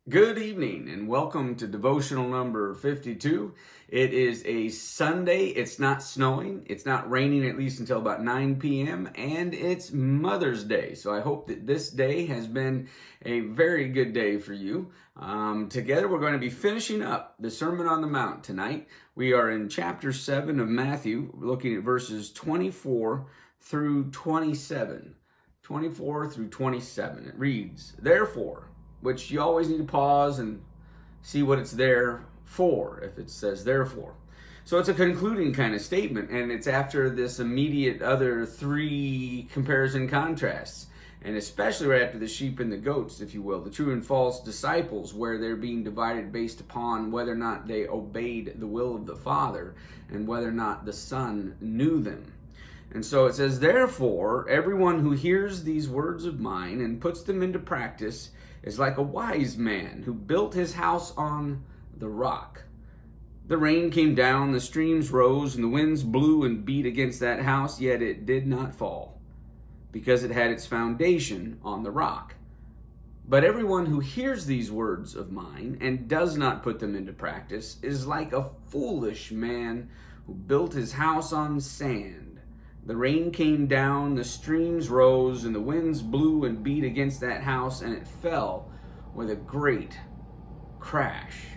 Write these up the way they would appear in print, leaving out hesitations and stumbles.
Good evening and welcome to Devotional number 52. It is a Sunday. It's not snowing. It's not raining at least until about 9 p.m. and it's Mother's Day. So I hope that this day has been a very good day for you. Together we're going to be finishing up the Sermon on the Mount tonight. We are in chapter 7 of Matthew, looking at verses 24 through 27. 24 through 27. It reads, "Therefore," which you always need to pause and see what it's there for, if it says therefore. So it's a concluding kind of statement, and it's after this immediate other three comparison contrasts, and especially right after the sheep and the goats, if you will, the true and false disciples, where they're being divided based upon whether or not they obeyed the will of the Father and whether or not the Son knew them. And so it says, "Therefore, everyone who hears these words of mine and puts them into practice is like a wise man who built his house on the rock. The rain came down, the streams rose, and the winds blew and beat against that house, yet it did not fall, because it had its foundation on the rock. But everyone who hears these words of mine and does not put them into practice is like a foolish man who built his house on sand. The rain came down, the streams rose, and the winds blew and beat against that house, and it fell with a great crash."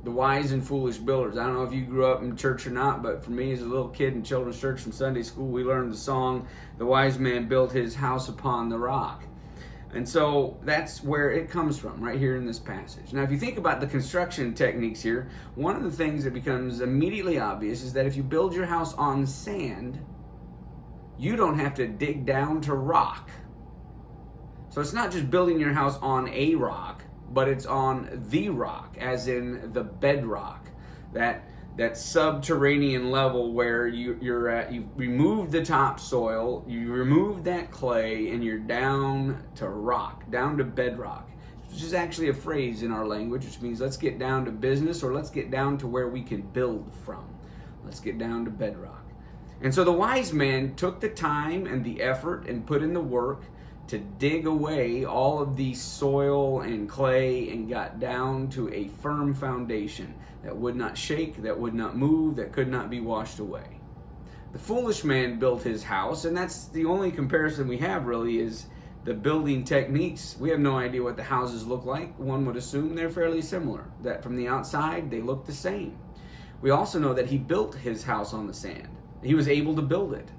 The wise and foolish builders. I don't know if you grew up in church or not, but for me as a little kid in children's church and Sunday school, we learned the song, "The wise man built his house upon the rock." And so that's where it comes from, right here in this passage. Now, if you think about the construction techniques here, one of the things that becomes immediately obvious is that if you build your house on sand, you don't have to dig down to rock. So it's not just building your house on a rock, but it's on the rock, as in the bedrock, that subterranean level where you're at. You've removed the topsoil, you removed that clay, and you're down to rock, down to bedrock, which is actually a phrase in our language, which means let's get down to business, or let's get down to where we can build from. Let's get down to bedrock. And so the wise man took the time and the effort and put in the work to dig away all of the soil and clay and got down to a firm foundation that would not shake, that would not move, that could not be washed away. The foolish man built his house, and that's the only comparison we have really is the building techniques. We have no idea what the houses look like. One would assume they're fairly similar, that from the outside they look the same. We also know that he built his house on the sand. He was able to build it.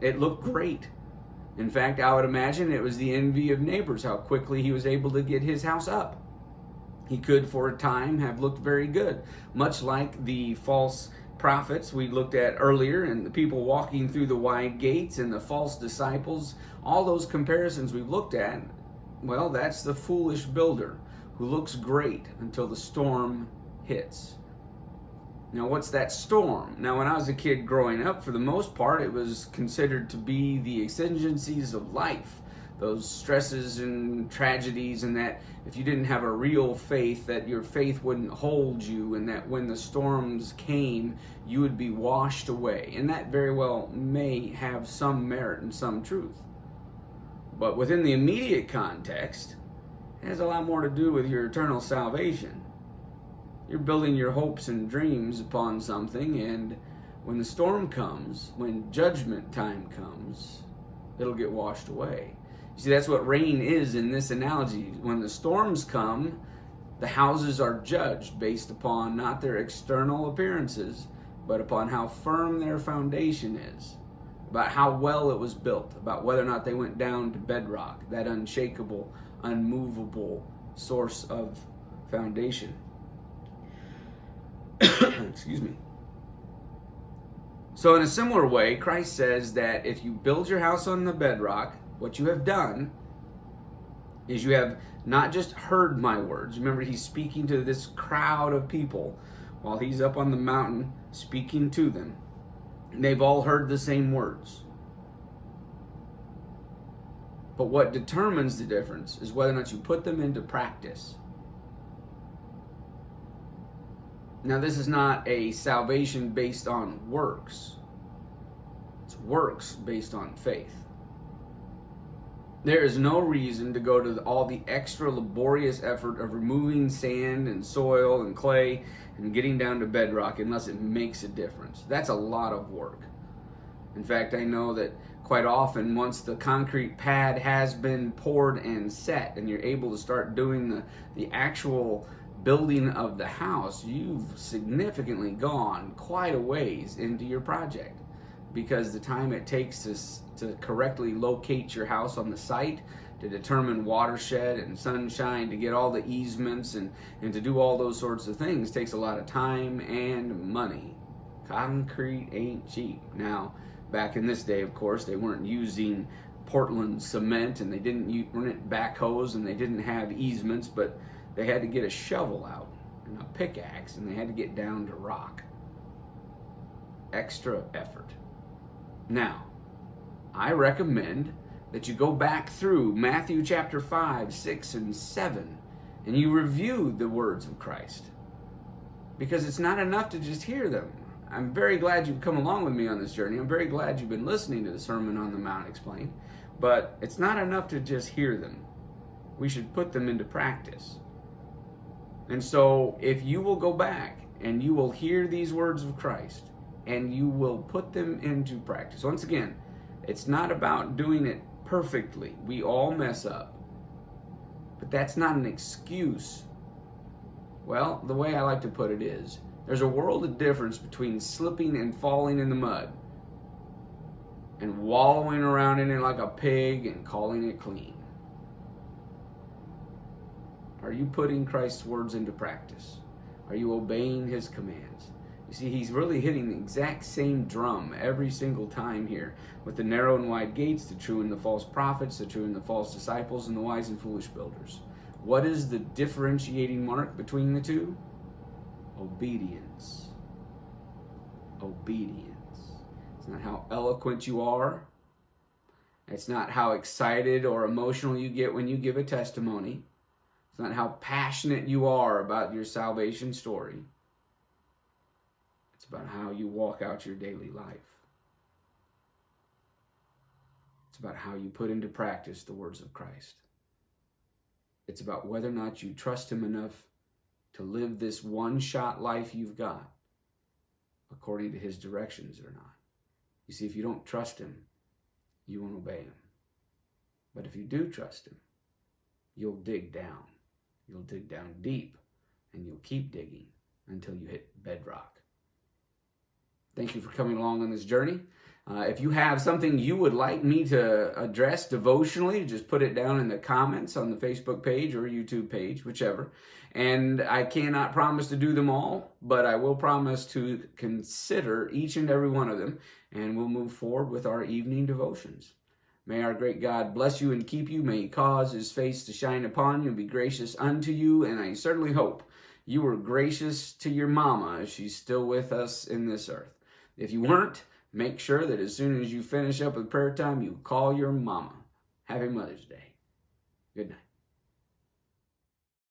It looked great. In fact, I would imagine it was the envy of neighbors how quickly he was able to get his house up. He could, for a time, have looked very good, much like the false prophets we looked at earlier and the people walking through the wide gates and the false disciples. All those comparisons we've looked at, well, that's the foolish builder who looks great until the storm hits. Now, what's that storm? Now, when I was a kid growing up, for the most part, it was considered to be the exigencies of life, those stresses and tragedies, and that if you didn't have a real faith, that your faith wouldn't hold you, and that when the storms came, you would be washed away. And that very well may have some merit and some truth. But within the immediate context, it has a lot more to do with your eternal salvation. You're building your hopes and dreams upon something, and when the storm comes, when judgment time comes, it'll get washed away. You see, that's what rain is in this analogy. When the storms come, the houses are judged based upon not their external appearances, but upon how firm their foundation is, about how well it was built, about whether or not they went down to bedrock, that unshakable, unmovable source of foundation. Excuse me. So in a similar way, Christ says that if you build your house on the bedrock, what you have done is you have not just heard my words. Remember, he's speaking to this crowd of people while he's up on the mountain speaking to them. And they've all heard the same words. But what determines the difference is whether or not you put them into practice. Now, this is not a salvation based on works. It's works based on faith. There is no reason to go to all the extra laborious effort of removing sand and soil and clay and getting down to bedrock unless it makes a difference. That's a lot of work. In fact, I know that quite often once the concrete pad has been poured and set and you're able to start doing the actual building of the house, you've significantly gone quite a ways into your project, because the time it takes to correctly locate your house on the site, to determine watershed and sunshine, to get all the easements and to do all those sorts of things takes a lot of time and money. Concrete ain't cheap. Now, back in this day, of course, they weren't using Portland cement and they weren't backhoes and they didn't have easements, but they had to get a shovel out and a pickaxe and they had to get down to rock. Extra effort. Now, I recommend that you go back through Matthew chapter 5, 6, and 7 and you review the words of Christ, because it's not enough to just hear them. I'm very glad you've come along with me on this journey. I'm very glad you've been listening to the Sermon on the Mount explained, but it's not enough to just hear them. We should put them into practice. And so if you will go back and you will hear these words of Christ and you will put them into practice. Once again, it's not about doing it perfectly. We all mess up. But that's not an excuse. Well, the way I like to put it is, there's a world of difference between slipping and falling in the mud and wallowing around in it like a pig and calling it clean. Are you putting Christ's words into practice? Are you obeying his commands? You see, he's really hitting the exact same drum every single time here, with the narrow and wide gates, the true and the false prophets, the true and the false disciples, and the wise and foolish builders. What is the differentiating mark between the two? Obedience. Obedience. It's not how eloquent you are. It's not how excited or emotional you get when you give a testimony. It's not how passionate you are about your salvation story. It's about how you walk out your daily life. It's about how you put into practice the words of Christ. It's about whether or not you trust him enough to live this one-shot life you've got according to his directions or not. You see, if you don't trust him, you won't obey him. But if you do trust him, you'll dig down. You'll dig down deep, and you'll keep digging until you hit bedrock. Thank you for coming along on this journey. If you have something you would like me to address devotionally, just put it down in the comments on the Facebook page or YouTube page, whichever. And I cannot promise to do them all, but I will promise to consider each and every one of them, and we'll move forward with our evening devotions. May our great God bless you and keep you. May he cause his face to shine upon you and be gracious unto you. And I certainly hope you were gracious to your mama if she's still with us in this earth. If you weren't, make sure that as soon as you finish up with prayer time, you call your mama. Happy Mother's Day. Good night.